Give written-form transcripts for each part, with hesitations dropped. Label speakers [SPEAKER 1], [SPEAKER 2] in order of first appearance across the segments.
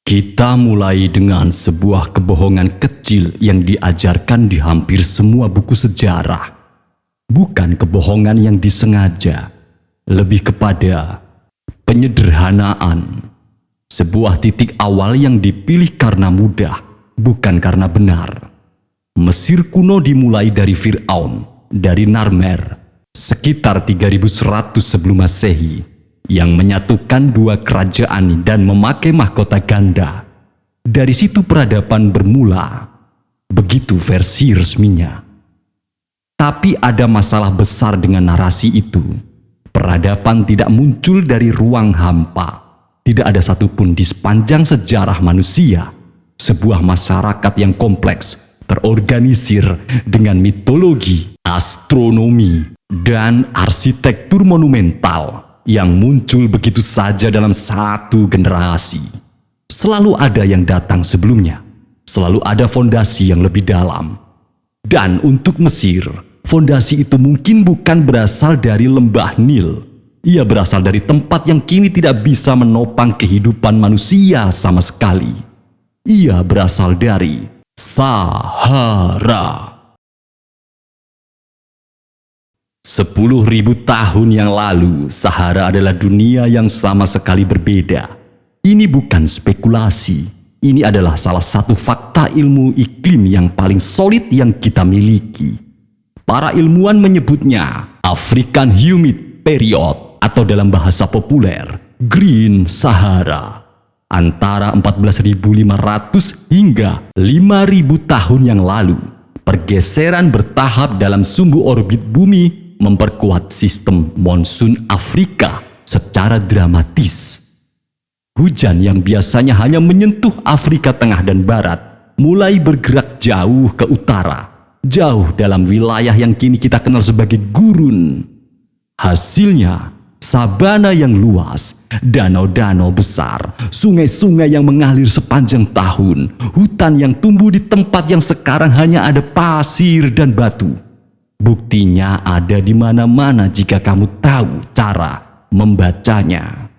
[SPEAKER 1] Kita mulai dengan sebuah kebohongan kecil yang diajarkan di hampir semua buku sejarah. Bukan kebohongan yang disengaja, lebih kepada penyederhanaan. Sebuah titik awal yang dipilih karena mudah, bukan karena benar. Mesir kuno dimulai dari Fir'aun, dari Narmer, sekitar 3100 sebelum Masehi, yang menyatukan dua kerajaan dan memakai mahkota ganda. Dari situ peradaban bermula. Begitu versi resminya. Tapi ada masalah besar dengan narasi itu. Peradaban tidak muncul dari ruang hampa. Tidak ada satupun di sepanjang sejarah manusia. Sebuah masyarakat yang kompleks, terorganisir dengan mitologi, astronomi, dan arsitektur monumental yang muncul begitu saja dalam satu generasi. Selalu ada yang datang sebelumnya, selalu ada fondasi yang lebih dalam. Dan untuk Mesir, fondasi itu mungkin bukan berasal dari lembah Nil. Ia berasal dari tempat yang kini tidak bisa menopang kehidupan manusia sama sekali. Ia berasal dari Sahara. 10.000 tahun yang lalu, Sahara adalah dunia yang sama sekali berbeda. Ini bukan spekulasi. Ini adalah salah satu fakta ilmu iklim yang paling solid yang kita miliki. Para ilmuwan menyebutnya African Humid Period atau dalam bahasa populer, Green Sahara. Antara 14.500 hingga 5.000 tahun yang lalu, pergeseran bertahap dalam sumbu orbit bumi memperkuat sistem monsun Afrika secara dramatis. Hujan yang biasanya hanya menyentuh Afrika Tengah dan Barat mulai bergerak jauh ke utara, jauh dalam wilayah yang kini kita kenal sebagai gurun. Hasilnya, sabana yang luas, danau-danau besar, sungai-sungai yang mengalir sepanjang tahun, hutan yang tumbuh di tempat yang sekarang hanya ada pasir dan batu. Buktinya ada di mana-mana jika kamu tahu cara membacanya.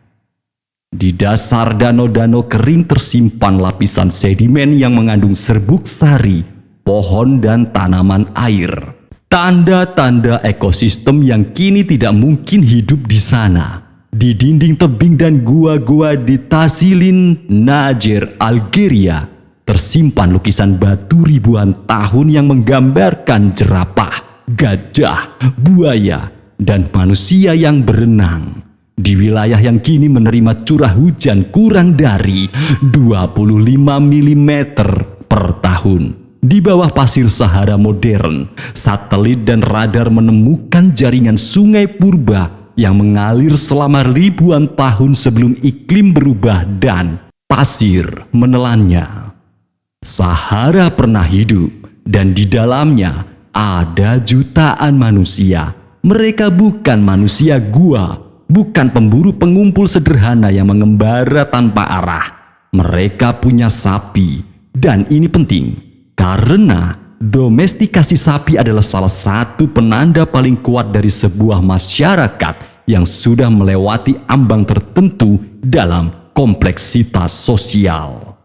[SPEAKER 1] Di dasar danau-danau kering tersimpan lapisan sedimen yang mengandung serbuk sari, pohon dan tanaman air. Tanda-tanda ekosistem yang kini tidak mungkin hidup di sana. Di dinding tebing dan gua-gua di Tasilin, Najer, Algeria, tersimpan lukisan batu ribuan tahun yang menggambarkan jerapah, gajah, buaya, dan manusia yang berenang. Di wilayah yang kini menerima curah hujan kurang dari 25 mm per tahun. Di bawah pasir Sahara modern, satelit dan radar menemukan jaringan sungai purba yang mengalir selama ribuan tahun sebelum iklim berubah dan pasir menelannya. Sahara pernah hidup dan di dalamnya ada jutaan manusia. Mereka bukan manusia gua, bukan pemburu pengumpul sederhana yang mengembara tanpa arah. Mereka punya sapi, dan ini penting karena domestikasi sapi adalah salah satu penanda paling kuat dari sebuah masyarakat yang sudah melewati ambang tertentu dalam kompleksitas sosial.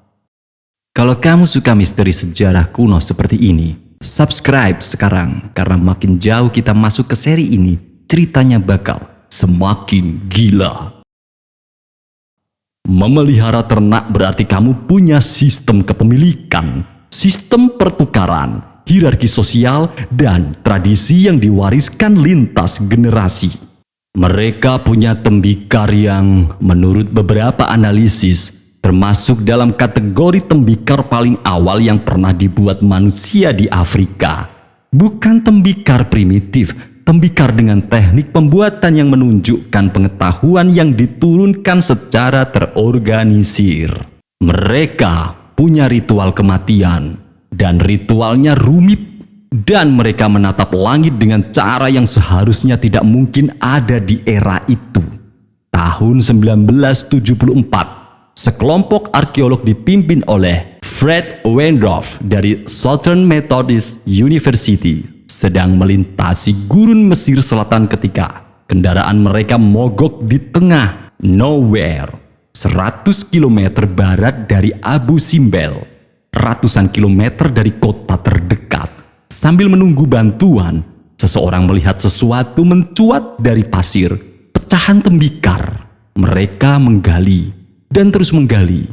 [SPEAKER 1] Kalau kamu suka misteri sejarah kuno seperti ini, subscribe sekarang karena makin jauh kita masuk ke seri ini, ceritanya bakal semakin gila. Memelihara ternak berarti kamu punya sistem kepemilikan, sistem pertukaran, hierarki sosial, dan tradisi yang diwariskan lintas generasi. Mereka punya tembikar yang menurut beberapa analisis termasuk dalam kategori tembikar paling awal yang pernah dibuat manusia di Afrika. Bukan tembikar primitif, tembikar dengan teknik pembuatan yang menunjukkan pengetahuan yang diturunkan secara terorganisir. Mereka punya ritual kematian, dan ritualnya rumit, dan mereka menatap langit dengan cara yang seharusnya tidak mungkin ada di era itu. Tahun 1974, sekelompok arkeolog dipimpin oleh Fred Wendorf dari Southern Methodist University sedang melintasi gurun Mesir Selatan ketika kendaraan mereka mogok di tengah nowhere. 100 km barat dari Abu Simbel, ratusan kilometer dari kota terdekat. Sambil menunggu bantuan, seseorang melihat sesuatu mencuat dari pasir, pecahan tembikar. Mereka menggali dan terus menggali,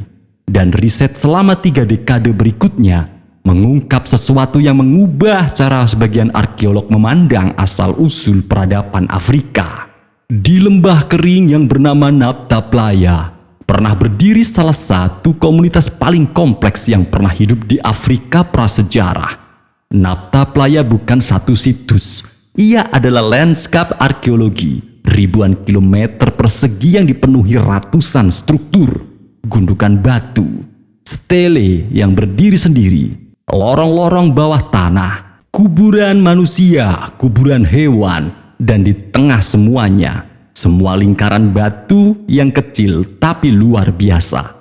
[SPEAKER 1] dan riset selama 3 dekade berikutnya mengungkap sesuatu yang mengubah cara sebagian arkeolog memandang asal-usul peradaban Afrika. Di lembah kering yang bernama Nabta Playa, pernah berdiri salah satu komunitas paling kompleks yang pernah hidup di Afrika prasejarah. Nabta Playa bukan satu situs, ia adalah lanskap arkeologi, ribuan kilometer persegi yang dipenuhi ratusan struktur, gundukan batu, stele yang berdiri sendiri, lorong-lorong bawah tanah, kuburan manusia, kuburan hewan, dan di tengah semuanya, semua lingkaran batu yang kecil tapi luar biasa.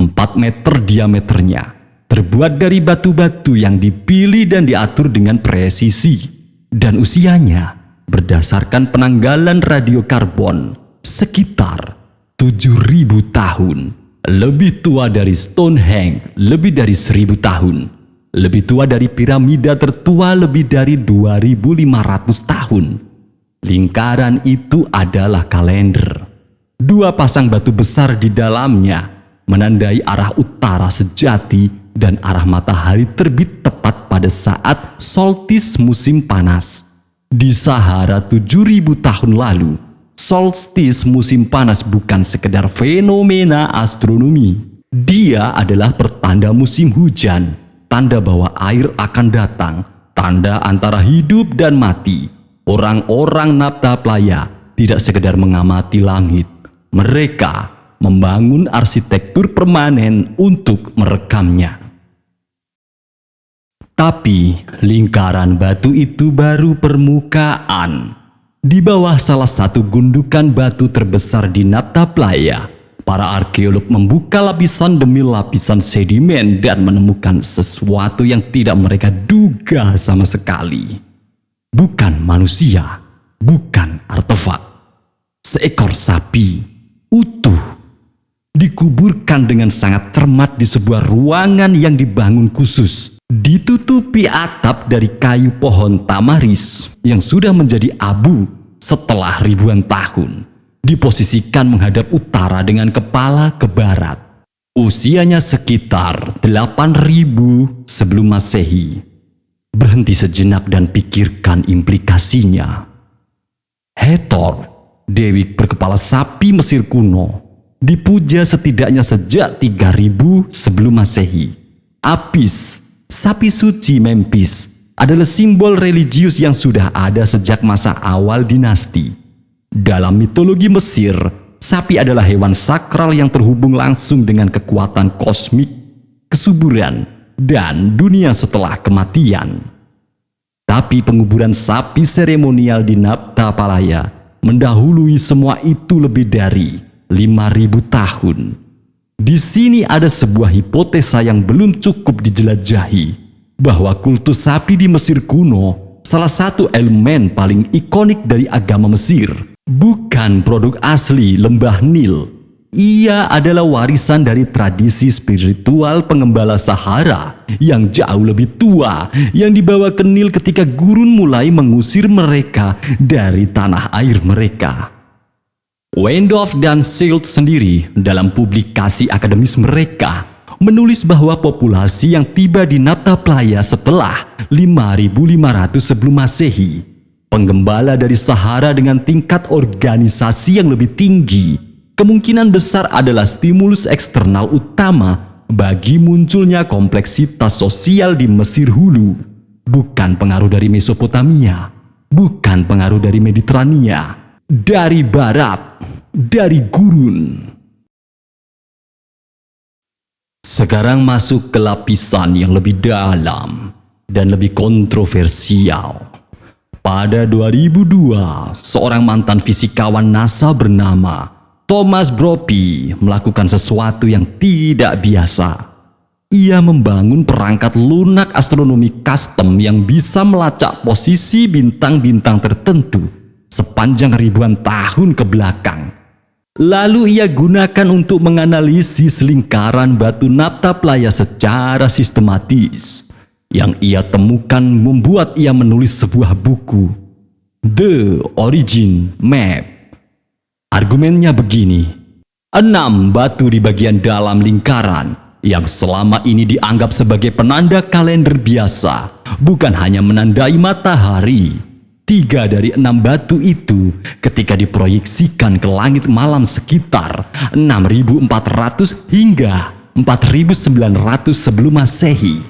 [SPEAKER 1] 4 meter diameternya, terbuat dari batu-batu yang dipilih dan diatur dengan presisi. Dan usianya, berdasarkan penanggalan radiokarbon, sekitar 7.000 tahun. Lebih tua dari Stonehenge, lebih dari 1.000 tahun. Lebih tua dari piramida tertua lebih dari 2.500 tahun. Lingkaran itu adalah kalender. 2 pasang batu besar di dalamnya menandai arah utara sejati dan arah matahari terbit tepat pada saat solstice musim panas. Di Sahara 7.000 tahun lalu, solstice musim panas bukan sekedar fenomena astronomi. Dia adalah pertanda musim hujan, tanda bahwa air akan datang, tanda antara hidup dan mati. Orang-orang Nabta Playa tidak sekedar mengamati langit. Mereka membangun arsitektur permanen untuk merekamnya. Tapi lingkaran batu itu baru permukaan. Di bawah salah satu gundukan batu terbesar di Nabta Playa, para arkeolog membuka lapisan demi lapisan sedimen dan menemukan sesuatu yang tidak mereka duga sama sekali. Bukan manusia, bukan artefak. Seekor sapi utuh dikuburkan dengan sangat cermat di sebuah ruangan yang dibangun khusus, ditutupi atap dari kayu pohon tamaris yang sudah menjadi abu setelah ribuan tahun, diposisikan menghadap utara dengan kepala ke barat. Usianya sekitar 8.000 sebelum Masehi. Berhenti sejenak dan pikirkan implikasinya. Hathor, dewi berkepala sapi Mesir kuno, dipuja setidaknya sejak 3000 sebelum Masehi. Apis, sapi suci Memphis, adalah simbol religius yang sudah ada sejak masa awal dinasti. Dalam mitologi Mesir, sapi adalah hewan sakral yang terhubung langsung dengan kekuatan kosmik, kesuburan, dan dunia setelah kematian. Tapi penguburan sapi seremonial di Nabta Playa mendahului semua itu lebih dari 5.000 tahun. Di sini ada sebuah hipotesa yang belum cukup dijelajahi, bahwa kultus sapi di Mesir kuno salah satu elemen paling ikonik dari agama Mesir. Bukan produk asli lembah Nil. Ia adalah warisan dari tradisi spiritual pengembala Sahara yang jauh lebih tua, yang dibawa ke Nil ketika gurun mulai mengusir mereka dari tanah air mereka. Wendorf dan Silt sendiri dalam publikasi akademis mereka menulis bahwa populasi yang tiba di Nabta Playa setelah 5.500 sebelum Masehi, penggembala dari Sahara dengan tingkat organisasi yang lebih tinggi, kemungkinan besar adalah stimulus eksternal utama bagi munculnya kompleksitas sosial di Mesir hulu. Bukan pengaruh dari Mesopotamia, bukan pengaruh dari Mediterania, dari barat, dari gurun. Sekarang masuk ke lapisan yang lebih dalam dan lebih kontroversial. Pada 2002, seorang mantan fisikawan NASA bernama Thomas Brophy melakukan sesuatu yang tidak biasa. Ia membangun perangkat lunak astronomi custom yang bisa melacak posisi bintang-bintang tertentu sepanjang ribuan tahun ke belakang. Lalu ia gunakan untuk menganalisis lingkaran batu Nabtaplaya secara sistematis. Yang ia temukan membuat ia menulis sebuah buku, The Origin Map. Argumennya begini: 6 batu di bagian dalam lingkaran yang selama ini dianggap sebagai penanda kalender biasa, bukan hanya menandai matahari. 3 dari 6 batu itu ketika diproyeksikan ke langit malam sekitar 6400 hingga 4900 sebelum Masehi,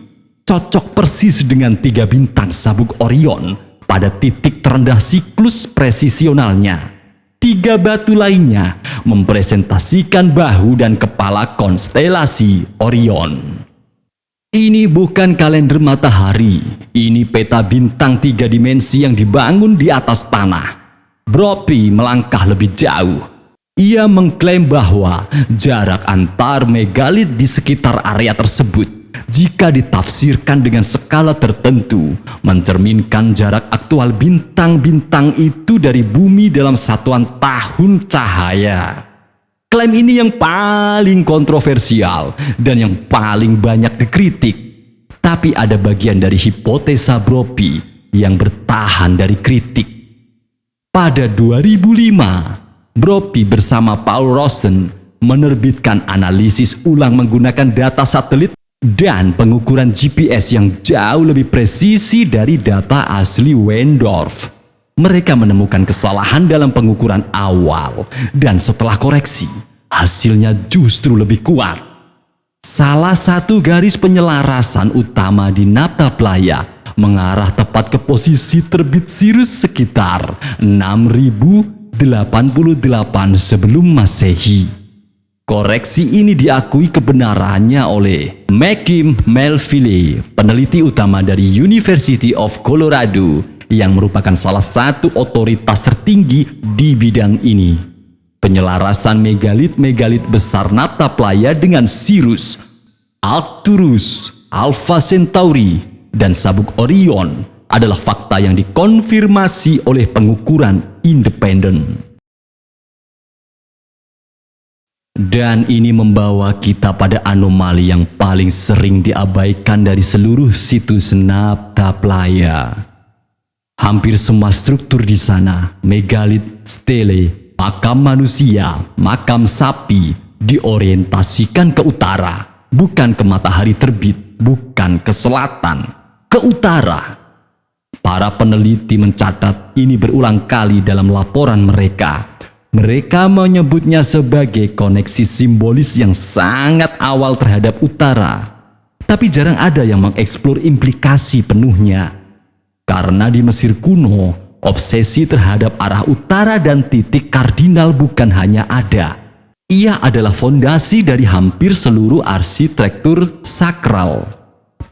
[SPEAKER 1] cocok persis dengan 3 bintang sabuk Orion pada titik terendah siklus presisionalnya. 3 batu lainnya mempresentasikan bahu dan kepala konstelasi Orion. Ini bukan kalender matahari, ini peta bintang 3 dimensi yang dibangun di atas tanah. Brophy melangkah lebih jauh. Ia mengklaim bahwa jarak antar megalit di sekitar area tersebut, jika ditafsirkan dengan skala tertentu, mencerminkan jarak aktual bintang-bintang itu dari bumi dalam satuan tahun cahaya. Klaim ini yang paling kontroversial dan yang paling banyak dikritik. Tapi ada bagian dari hipotesa Brophy yang bertahan dari kritik. Pada 2005, Brophy bersama Paul Rosen menerbitkan analisis ulang menggunakan data satelit dan pengukuran GPS yang jauh lebih presisi dari data asli Wendorf. Mereka menemukan kesalahan dalam pengukuran awal, dan setelah koreksi, hasilnya justru lebih kuat. Salah satu garis penyelarasan utama di Nabtaplaya mengarah tepat ke posisi terbit Sirius sekitar 6088 sebelum Masehi. Koreksi ini diakui kebenarannya oleh Maxim Melville, peneliti utama dari University of Colorado, yang merupakan salah satu otoritas tertinggi di bidang ini. Penyelarasan megalit-megalit besar Nabtaplaya dengan Sirius, Arcturus, Alpha Centauri, dan sabuk Orion adalah fakta yang dikonfirmasi oleh pengukuran independen. Dan ini membawa kita pada anomali yang paling sering diabaikan dari seluruh situs Nabtaplaya. Hampir semua struktur di sana, megalit, stele, makam manusia, makam sapi, diorientasikan ke utara, bukan ke matahari terbit, bukan ke selatan, ke utara. Para peneliti mencatat ini berulang kali dalam laporan mereka. Mereka menyebutnya sebagai koneksi simbolis yang sangat awal terhadap utara. Tapi jarang ada yang mengeksplor implikasi penuhnya. Karena di Mesir kuno, obsesi terhadap arah utara dan titik kardinal bukan hanya ada. Ia adalah fondasi dari hampir seluruh arsitektur sakral.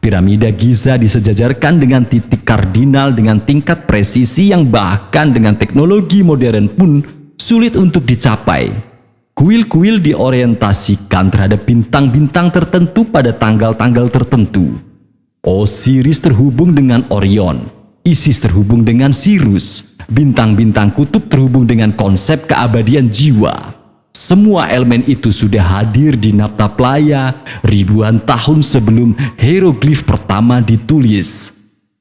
[SPEAKER 1] Piramida Giza disejajarkan dengan titik kardinal dengan tingkat presisi yang bahkan dengan teknologi modern pun sulit untuk dicapai. Kuil-kuil diorientasikan terhadap bintang-bintang tertentu pada tanggal-tanggal tertentu. Osiris terhubung dengan Orion, Isis terhubung dengan Sirius, bintang-bintang kutub terhubung dengan konsep keabadian jiwa. Semua elemen itu sudah hadir di Nabtaplaya ribuan tahun sebelum hieroglif pertama ditulis.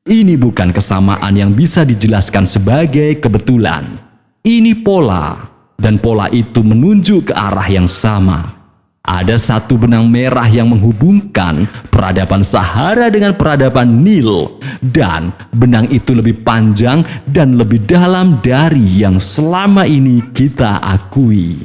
[SPEAKER 1] Ini bukan kesamaan yang bisa dijelaskan sebagai kebetulan. Ini pola, dan pola itu menunjuk ke arah yang sama. Ada satu benang merah yang menghubungkan peradaban Sahara dengan peradaban Nil, dan benang itu lebih panjang dan lebih dalam dari yang selama ini kita akui.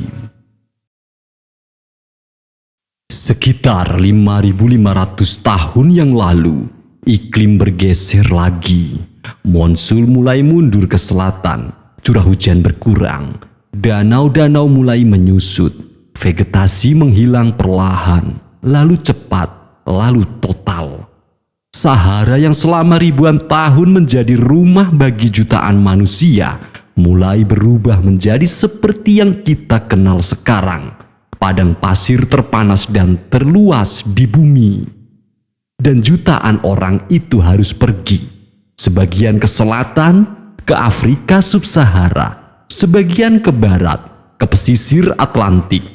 [SPEAKER 1] Sekitar 5.500 tahun yang lalu, iklim bergeser lagi. Monsun mulai mundur ke selatan, curah hujan berkurang, danau-danau mulai menyusut. Vegetasi menghilang perlahan, lalu cepat, lalu total. Sahara yang selama ribuan tahun menjadi rumah bagi jutaan manusia mulai berubah menjadi seperti yang kita kenal sekarang. Padang pasir terpanas dan terluas di bumi. Dan jutaan orang itu harus pergi. Sebagian ke selatan, ke Afrika Sub-Sahara. Sebagian ke barat, ke pesisir Atlantik.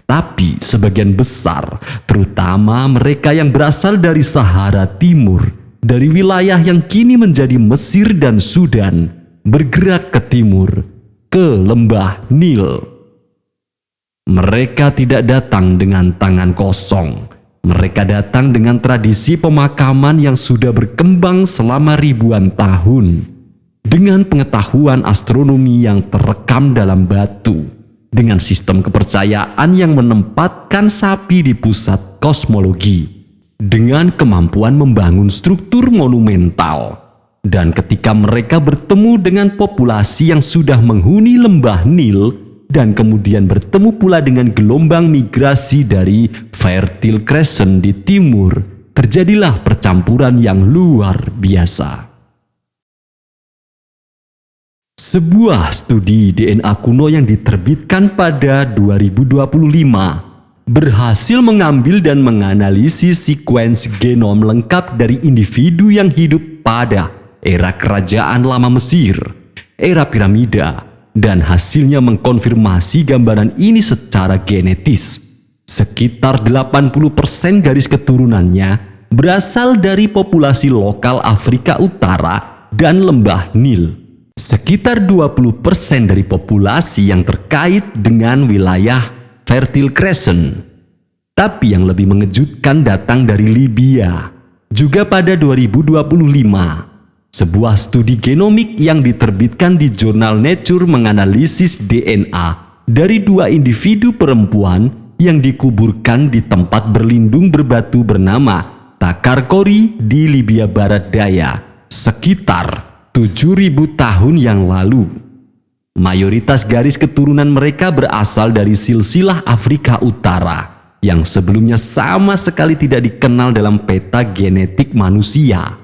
[SPEAKER 1] Tapi sebagian besar, terutama mereka yang berasal dari Sahara Timur, dari wilayah yang kini menjadi Mesir dan Sudan, bergerak ke timur, ke lembah Nil. Mereka tidak datang dengan tangan kosong. Mereka datang dengan tradisi pemakaman yang sudah berkembang selama ribuan tahun, dengan pengetahuan astronomi yang terekam dalam batu, dengan sistem kepercayaan yang menempatkan sapi di pusat kosmologi, dengan kemampuan membangun struktur monumental. Dan ketika mereka bertemu dengan populasi yang sudah menghuni lembah Nil, dan kemudian bertemu pula dengan gelombang migrasi dari Fertile Crescent di timur, terjadilah percampuran yang luar biasa. Sebuah studi DNA kuno yang diterbitkan pada 2025 berhasil mengambil dan menganalisis sekuens genom lengkap dari individu yang hidup pada era kerajaan lama Mesir, era piramida, dan hasilnya mengkonfirmasi gambaran ini secara genetis. Sekitar 80% garis keturunannya berasal dari populasi lokal Afrika Utara dan lembah Nil. Sekitar 20% dari populasi yang terkait dengan wilayah Fertile Crescent. Tapi yang lebih mengejutkan datang dari Libya. Juga pada 2025, sebuah studi genomik yang diterbitkan di jurnal Nature menganalisis DNA dari 2 individu perempuan yang dikuburkan di tempat berlindung berbatu bernama Takarkori di Libya Barat Daya sekitar 7.000 tahun yang lalu. Mayoritas garis keturunan mereka berasal dari silsilah Afrika Utara yang sebelumnya sama sekali tidak dikenal dalam peta genetik manusia.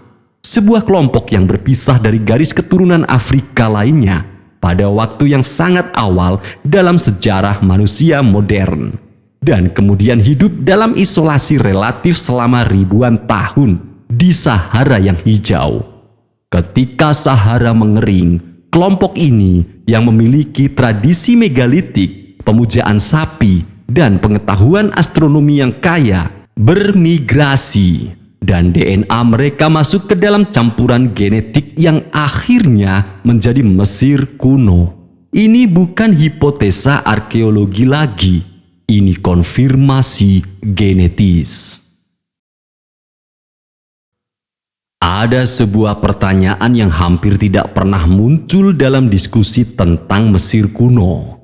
[SPEAKER 1] Sebuah kelompok yang berpisah dari garis keturunan Afrika lainnya pada waktu yang sangat awal dalam sejarah manusia modern, dan kemudian hidup dalam isolasi relatif selama ribuan tahun di Sahara yang hijau. Ketika Sahara mengering, kelompok ini yang memiliki tradisi megalitik, pemujaan sapi, dan pengetahuan astronomi yang kaya bermigrasi, dan DNA mereka masuk ke dalam campuran genetik yang akhirnya menjadi Mesir kuno. Ini bukan hipotesa arkeologi lagi, ini konfirmasi genetis. Ada sebuah pertanyaan yang hampir tidak pernah muncul dalam diskusi tentang Mesir kuno.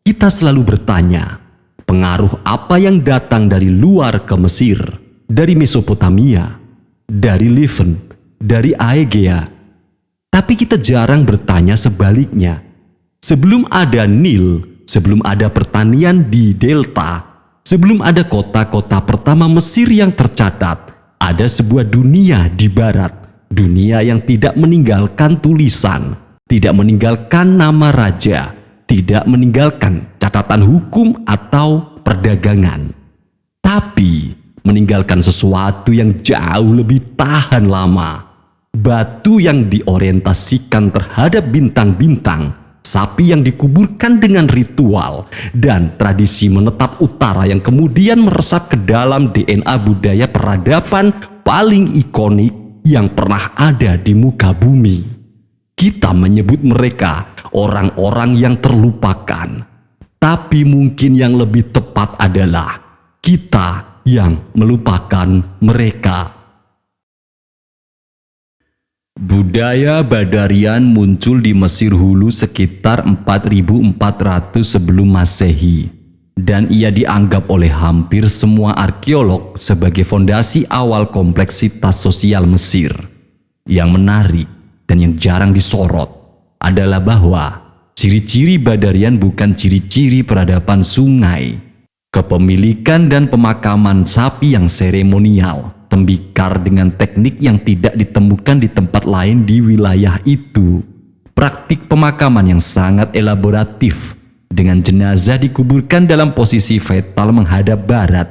[SPEAKER 1] Kita selalu bertanya, pengaruh apa yang datang dari luar ke Mesir, dari Mesopotamia, dari Levant, dari Aegea. Tapi kita jarang bertanya sebaliknya. Sebelum ada Nil, sebelum ada pertanian di delta, sebelum ada kota-kota pertama Mesir yang tercatat, ada sebuah dunia di barat, dunia yang tidak meninggalkan tulisan, tidak meninggalkan nama raja, tidak meninggalkan catatan hukum atau perdagangan, tapi meninggalkan sesuatu yang jauh lebih tahan lama. Batu yang diorientasikan terhadap bintang-bintang, sapi yang dikuburkan dengan ritual, dan tradisi menetap utara yang kemudian meresap ke dalam DNA budaya peradaban paling ikonik yang pernah ada di muka bumi. Kita menyebut mereka orang-orang yang terlupakan, tapi mungkin yang lebih tepat adalah kita yang melupakan mereka. Budaya Badarian muncul di Mesir Hulu sekitar 4400 sebelum Masehi, dan ia dianggap oleh hampir semua arkeolog sebagai fondasi awal kompleksitas sosial Mesir. Yang menarik dan yang jarang disorot adalah bahwa ciri-ciri Badarian bukan ciri-ciri peradaban sungai, kepemilikan dan pemakaman sapi yang seremonial, tembikar dengan teknik yang tidak ditemukan di tempat lain di wilayah itu, praktik pemakaman yang sangat elaboratif, dengan jenazah dikuburkan dalam posisi fetal menghadap barat,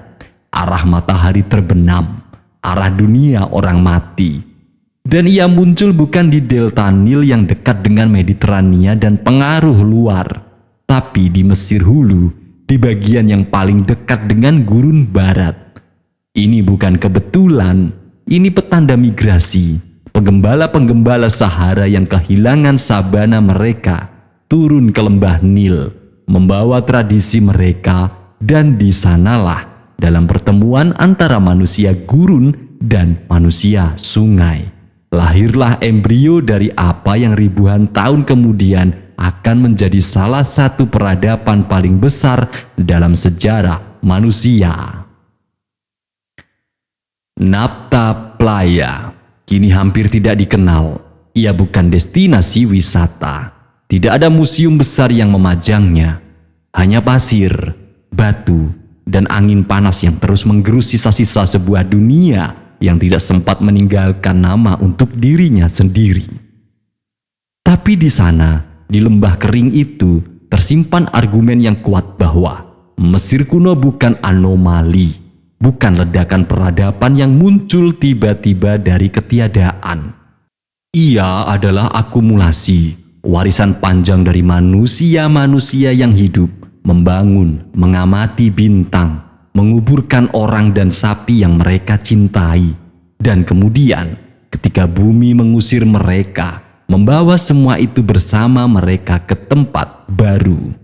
[SPEAKER 1] arah matahari terbenam, arah dunia orang mati. Dan ia muncul bukan di delta Nil yang dekat dengan Mediterania dan pengaruh luar, tapi di Mesir Hulu, di bagian yang paling dekat dengan gurun barat. Ini bukan kebetulan, ini petanda migrasi. Penggembala-penggembala Sahara yang kehilangan sabana mereka turun ke lembah Nil, membawa tradisi mereka, dan di sanalah dalam pertemuan antara manusia gurun dan manusia sungai, lahirlah embrio dari apa yang ribuan tahun kemudian akan menjadi salah satu peradaban paling besar dalam sejarah manusia. Nabta Playa kini hampir tidak dikenal. Ia bukan destinasi wisata. Tidak ada museum besar yang memajangnya. Hanya pasir, batu, dan angin panas yang terus menggerus sisa-sisa sebuah dunia yang tidak sempat meninggalkan nama untuk dirinya sendiri. Tapi di sana, di lembah kering itu, tersimpan argumen yang kuat bahwa Mesir kuno bukan anomali, bukan ledakan peradaban yang muncul tiba-tiba dari ketiadaan. Ia adalah akumulasi, warisan panjang dari manusia-manusia yang hidup, membangun, mengamati bintang, menguburkan orang dan sapi yang mereka cintai. Dan kemudian, ketika bumi mengusir mereka, membawa semua itu bersama mereka ke tempat baru.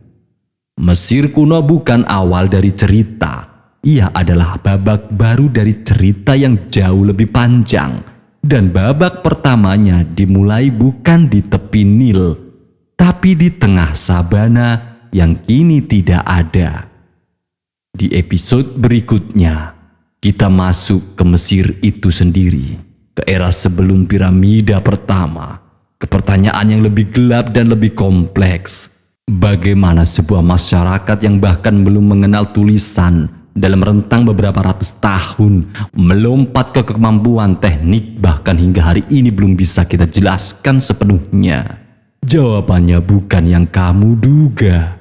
[SPEAKER 1] Mesir kuno bukan awal dari cerita. Ia adalah babak baru dari cerita yang jauh lebih panjang. Dan babak pertamanya dimulai bukan di tepi Nil, tapi di tengah sabana yang kini tidak ada. Di episode berikutnya, kita masuk ke Mesir itu sendiri, ke era sebelum piramida pertama, ke pertanyaan yang lebih gelap dan lebih kompleks. Bagaimana sebuah masyarakat yang bahkan belum mengenal tulisan dalam rentang beberapa ratus tahun melompat ke kemampuan teknik bahkan hingga hari ini belum bisa kita jelaskan sepenuhnya. Jawabannya bukan yang kamu duga.